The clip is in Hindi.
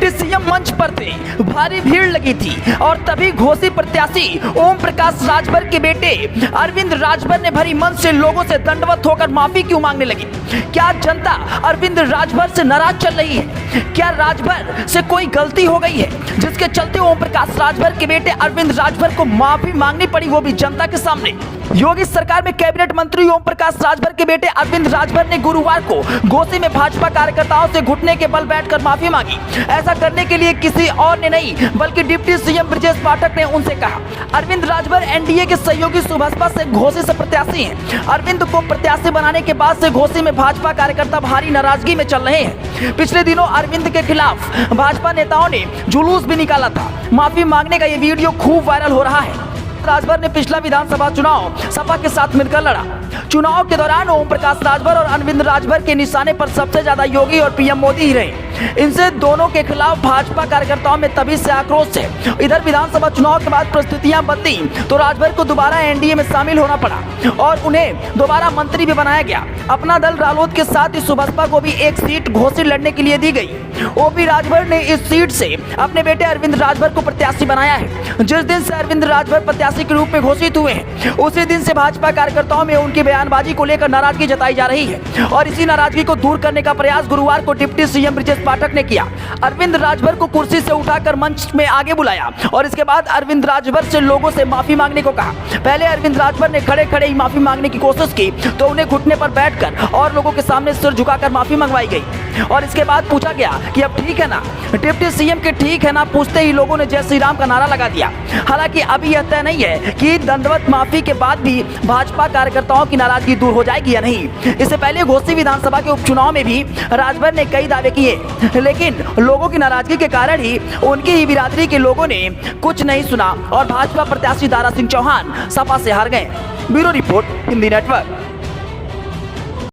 डिप्टी सीएम मंच पर थे, भारी भीड़ लगी थी और तभी घोसी प्रत्याशी ओम प्रकाश राजभर के बेटे अरविंद राजभर ने भरी मंच से लोगों से दंडवत होकर माफी क्यों मांगने लगी। क्या जनता अरविंद राजभर से नाराज चल रही है? क्या राजभर से कोई गलती हो गई है जिसके चलते ओम प्रकाश राजभर के बेटे अरविंद राजभर को माफी मांगनी पड़ी, वो भी जनता के सामने। योगी सरकार में कैबिनेट मंत्री ओम प्रकाश राजभर के बेटे अरविंद राजभर ने गुरुवार को घोसी में भाजपा कार्यकर्ताओं से घुटने के बल बैठकर माफी मांगी। ऐसा करने के लिए किसी और ने नहीं बल्कि डिप्टी सीएम ब्रजेश पाठक ने उनसे कहा। अरविंद राजभर एनडीए के सहयोगी सुभाषपा से घोसी से प्रत्याशी हैं। अरविंद को प्रत्याशी बनाने के बाद से घोसी में भाजपा कार्यकर्ता भारी नाराजगी में चल रहे हैं। पिछले दिनों अरविंद के खिलाफ भाजपा नेताओं ने जुलूस भी निकाला था। माफी मांगने का ये वीडियो खूब वायरल हो रहा है। राजभर ने पिछला विधानसभा चुनाव सपा के साथ मिलकर लड़ा। चुनाव के दौरान ओम प्रकाश राजभर और अरविंद राजभर के निशाने पर सबसे ज्यादा योगी और पीएम मोदी ही रहे। इनसे दोनों के खिलाफ भाजपा कार्यकर्ताओं में तभी से आक्रोश है। इधर विधानसभा चुनाव के बाद परिस्थितियां बदली तो राजभर को दोबारा एनडीए में शामिल होना पड़ा और उन्हें दोबारा मंत्री भी बनाया गया। अपना दल रालोद के साथ ही सुभाषपा को भी एक सीट घोसी लड़ने के लिए दी गई। ओपी राजभर ने इस सीट से अपने बेटे अरविंद राजभर को प्रत्याशी बनाया है। जिस दिन से अरविंद राजभर प्रत्याशी के रूप में घोषित हुए हैं, उसी दिन से भाजपा कार्यकर्ताओं में उनकी बयानबाजी को लेकर नाराजगी जताई जा रही है और इसी नाराजगी को दूर करने का प्रयास गुरुवार को डिप्टी सीएम ब्रजेश पाठक ने किया। अरविंद राजभर को कुर्सी से उठाकर मंच में आगे बुलाया और इसके बाद अरविंद राजभर से लोगों से माफी मांगने को कहा। पहले अरविंद राजभर ने खड़े खड़े ही माफी मांगने की कोशिश की तो उन्हें घुटने पर बैठकर और लोगों के सामने सिर झुकाकर माफी मंगवाई गई और इसके बाद पूछा गया कि अब ठीक है ना। डिप्टी सीएम के ठीक है ना पूछते ही लोगों ने जय श्री राम का नारा लगा दिया। हालांकि अभी यह तय नहीं है कि दंडवत माफी के बाद भी भाजपा कार्यकर्ताओं की नाराजगी दूर हो जाएगी या नहीं। इससे पहले घोसी विधानसभा के उपचुनाव में भी राजभर ने कई दावे किए, लेकिन लोगों की नाराजगी के कारण ही उनकी ही बिरादरी के लोगों ने कुछ नहीं सुना और भाजपा प्रत्याशी दारा सिंह चौहान सपा से हार गए। Bureau report, Hindi network.